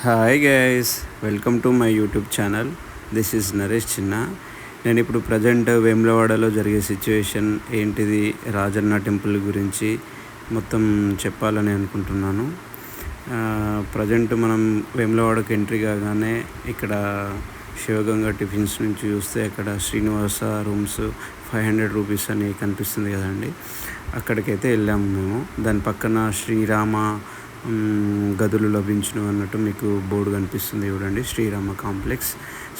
Hi guys, welcome to my YouTube channel. This is Naresh చిన్న. నేను ఇప్పుడు ప్రజెంట్ వేములవాడలో జరిగే సిచ్యువేషన్ ఏంటిది, రాజన్న టెంపుల్ గురించి మొత్తం చెప్పాలని అనుకుంటున్నాను. ప్రజెంట్ మనం వేములవాడకు ఎంట్రీ కాగానే ఇక్కడ శివగంగా టిఫిన్స్ నుంచి చూస్తే అక్కడ శ్రీనివాస రూమ్స్ 500 రూపీస్ అని కనిపిస్తుంది కదండి. అక్కడికైతే వెళ్ళాము మేము. దాని పక్కన శ్రీరామ గదులు లభించును అన్నట్టు మీకు బోర్డు కనిపిస్తుంది చూడండి, శ్రీరామ కాంప్లెక్స్.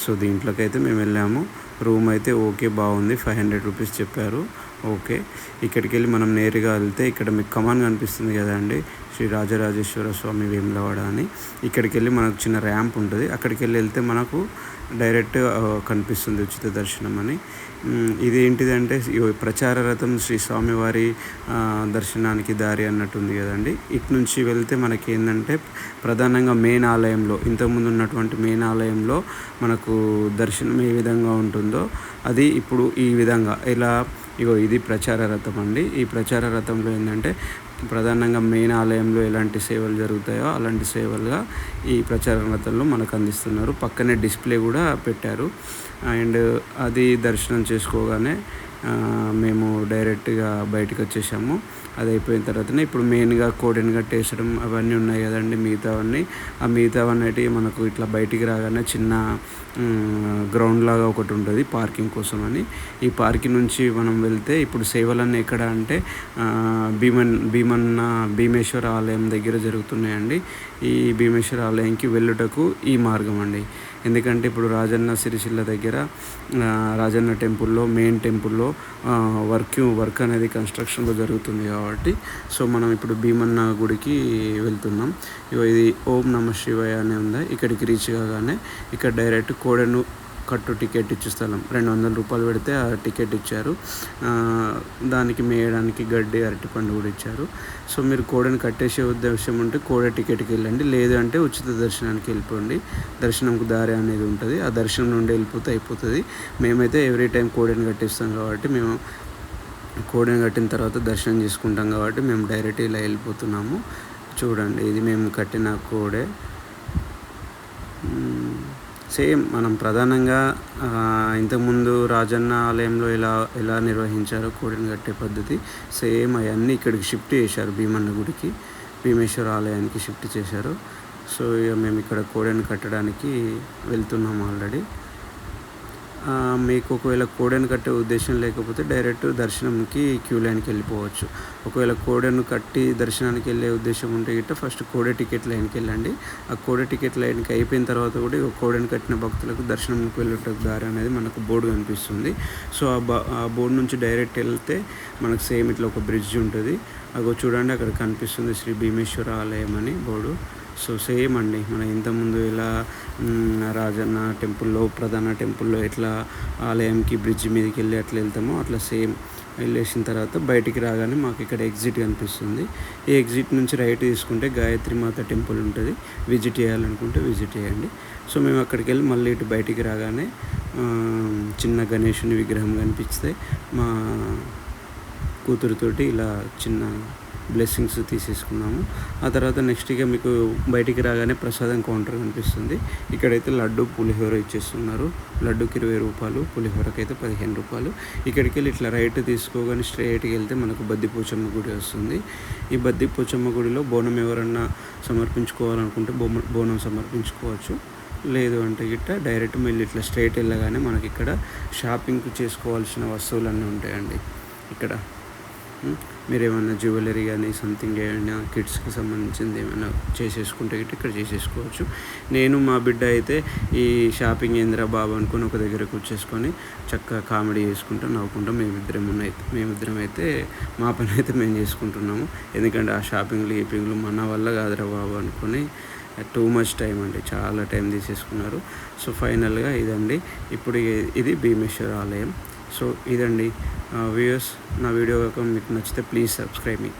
సో దీంట్లోకి అయితే మేము వెళ్ళాము. రూమ్ అయితే ఓకే, బాగుంది. 500 రూపీస్ చెప్పారు. ఓకే, ఇక్కడికి వెళ్ళి మనం నేరుగా వెళ్తే ఇక్కడ మీకు కమాన్ కనిపిస్తుంది కదండి, శ్రీ రాజరాజేశ్వర స్వామి వేములవాడ అని. ఇక్కడికి వెళ్ళి మనకు చిన్న ర్యాంప్ ఉంటుంది. అక్కడికి వెళ్తే మనకు డైరెక్ట్ కనిపిస్తుంది ఉచిత దర్శనం అని. ఇది ఏంటిదంటే ప్రచార రథం శ్రీ స్వామివారి దర్శనానికి దారి అన్నట్టుంది కదండి. ఇటు నుంచి వెళ్తే మనకి ఏంటంటే ప్రధానంగా మెయిన్ ఆలయంలో, ఇంతకుముందు ఉన్నటువంటి మెయిన్ ఆలయంలో మనకు దర్శనం ఏ విధంగా ఉంటుందో అది ఇప్పుడు ఈ విధంగా ఇది ప్రచార రథం అండి. ఈ ప్రచార రథంలో ఏంటంటే ప్రధానంగా మెయిన్ ఆలయంలో ఎలాంటి సేవలు జరుగుతాయో అలాంటి సేవలుగా ఈ ప్రచార రథంలో మనకు అందిస్తున్నారు. పక్కనే డిస్ప్లే కూడా పెట్టారు. అండ్ అది దర్శనం చేసుకోగానే మేము డైరెక్ట్గా బయటకు వచ్చేసాము. అది అయిపోయిన తర్వాతనే ఇప్పుడు మెయిన్గా కోడెని కట్టేసడం అవన్నీ ఉన్నాయి కదండి, మిగతావన్నీ. ఆ మిగతావన్నీ మనకు ఇట్లా బయటికి రాగానే చిన్న గ్రౌండ్ లాగా ఒకటి ఉంటుంది పార్కింగ్ కోసం అని. ఈ పార్కింగ్ నుంచి మనం వెళ్తే ఇప్పుడు సేవలన్నీ ఎక్కడ అంటే భీమేశ్వర ఆలయం దగ్గర జరుగుతున్నాయండి. ఈ భీమేశ్వర ఆలయంకి వెళ్ళుటకు ఈ మార్గం అండి. ఎందుకంటే ఇప్పుడు రాజన్న సిరిసిల్ల దగ్గర రాజన్న టెంపుల్లో, మెయిన్ టెంపుల్లో వర్క్ అనేది కన్స్ట్రక్షన్లో జరుగుతుంది కాబట్టి సో మనం ఇప్పుడు భీమన్న గుడికి వెళ్తున్నాం. ఇది ఓం నమ శివాయ అనే ఉంది. ఇక్కడికి రీచ్ కాగానే ఇక్కడ డైరెక్ట్ కోడెను కట్టు టికెట్ ఇచ్చే స్థలం 200 రూపాయలు పెడితే ఆ టికెట్ ఇచ్చారు. దానికి మేయడానికి గడ్డి, అరటిపండు కూడా ఇచ్చారు. సో మీరు కోడెని కట్టేసే ఉద్దేశం ఉంటే కోడె టికెట్కి వెళ్ళండి, లేదు అంటే ఉచిత దర్శనానికి వెళ్ళిపోండి. దర్శనంకు దారి అనేది ఉంటుంది, ఆ దర్శనం నుండి వెళ్ళిపోతే అయిపోతుంది. మేమైతే ఎవ్రీ టైం కోడెని కట్టిస్తాం కాబట్టి మేము కోడెని కట్టిన తర్వాత దర్శనం చేసుకుంటాం కాబట్టి మేము డైరెక్ట్ ఇలా వెళ్ళిపోతున్నాము. చూడండి, ఇది మేము కట్టిన కోడె. సేమ్ మనం ప్రధానంగా ఇంతకుముందు రాజన్న ఆలయంలో ఎలా నిర్వహించారో కోడెని కట్టే పద్ధతి సేమ్ అవన్నీ ఇక్కడికి షిఫ్ట్ చేశారు. భీమన్న గుడికి, భీమేశ్వర ఆలయానికి షిఫ్ట్ చేశారు. సో ఇక మేము ఇక్కడ కోడెని కట్టడానికి వెళ్తున్నాము ఆల్రెడీ. మీకు ఒకవేళ కోడెను కట్టే ఉద్దేశం లేకపోతే డైరెక్ట్ దర్శనంకి క్యూ లైన్కి వెళ్ళిపోవచ్చు. ఒకవేళ కోడెను కట్టి దర్శనానికి వెళ్ళే ఉద్దేశం ఉంటే గిట్ట ఫస్ట్ కోడె టికెట్ లైన్కి వెళ్ళండి. ఆ కోడె టికెట్ లైన్కి అయిపోయిన తర్వాత కూడా కోడెను కట్టిన భక్తులకు దర్శనంకి వెళ్ళేటకు దారి అనేది మనకు బోర్డు కనిపిస్తుంది. సో ఆ బోర్డు నుంచి డైరెక్ట్ వెళ్తే మనకు సేమ్ ఇట్లా ఒక బ్రిడ్జ్ ఉంటుంది. అగో చూడండి, అక్కడ కనిపిస్తుంది శ్రీ భీమేశ్వర ఆలయం అని బోర్డు. సో సేమ్ అండి, మన ఇంతకుముందు ఇలా రాజన్న టెంపుల్లో, ప్రధాన టెంపుల్లో ఎట్లా ఆలయంకి బ్రిడ్జ్ మీదకి వెళ్ళి అట్లా వెళ్తామో అట్లా సేమ్ వెళ్ళేసిన తర్వాత బయటికి రాగానే మాకు ఇక్కడ ఎగ్జిట్ కనిపిస్తుంది. ఈ ఎగ్జిట్ నుంచి రైట్ తీసుకుంటే గాయత్రి మాత టెంపుల్ ఉంటుంది. విజిట్ చేయాలనుకుంటే విజిట్ చేయండి. సో మేము అక్కడికి వెళ్ళి మళ్ళీ ఇటు బయటికి రాగానే చిన్న గణేశుని విగ్రహం కనిపిస్తే మా కూతురుతోటి ఇలా చిన్న బ్లెస్సింగ్స్ తీసేసుకున్నాము. ఆ తర్వాత నెక్స్ట్ ఇక మీకు బయటికి రాగానే ప్రసాదం కౌంటర్ కనిపిస్తుంది. ఇక్కడైతే లడ్డు, పులిహోర ఇచ్చేస్తున్నారు. లడ్డుకి 20 రూపాయలు, పులిహోరకి అయితే 15 రూపాయలు. ఇక్కడికి వెళ్ళి ఇట్లా రైట్ తీసుకోగానే స్ట్రైట్కి వెళ్తే మనకు బద్దిపోచమ్మ గుడి వస్తుంది. ఈ బద్దిపోచమ్మ గుడిలో బోనం ఎవరన్నా సమర్పించుకోవాలనుకుంటే బోనం సమర్పించుకోవచ్చు. లేదు అంటే గిట్ట డైరెక్ట్ మళ్ళీ ఇట్లా స్ట్రైట్ వెళ్ళగానే మనకి ఇక్కడ షాపింగ్ చేసుకోవాల్సిన వస్తువులన్నీ ఉంటాయండి. ఇక్కడ మీరు ఏమైనా జ్యువెలరీ కానీ సంథింగ్ ఏమైనా కిడ్స్కి సంబంధించింది ఏమైనా చేసేసుకుంటే ఇక్కడ చేసేసుకోవచ్చు. నేను మా బిడ్డ అయితే ఈ షాపింగ్ ఏంద్రా బాబు అనుకుని ఒక దగ్గరకు వచ్చేసుకొని చక్కగా కామెడీ చేసుకుంటూ నవ్వుకుంటాం. మేమిద్దరం అయితే మా పని అయితే మేము చేసుకుంటున్నాము. ఎందుకంటే ఆ షాపింగ్లు మన వల్ల కాదురా బాబు అనుకుని టూ మచ్ టైం అండి, చాలా టైం తీసేసుకున్నారు. సో ఫైనల్గా ఇదండి. ఇప్పుడు ఇది భీమేశ్వర ఆలయం. సో ఇదండి వ్యూయర్స్, నా వీడియో కనుక మీకు నచ్చితే ప్లీజ్ సబ్స్క్రైబ్ మీ.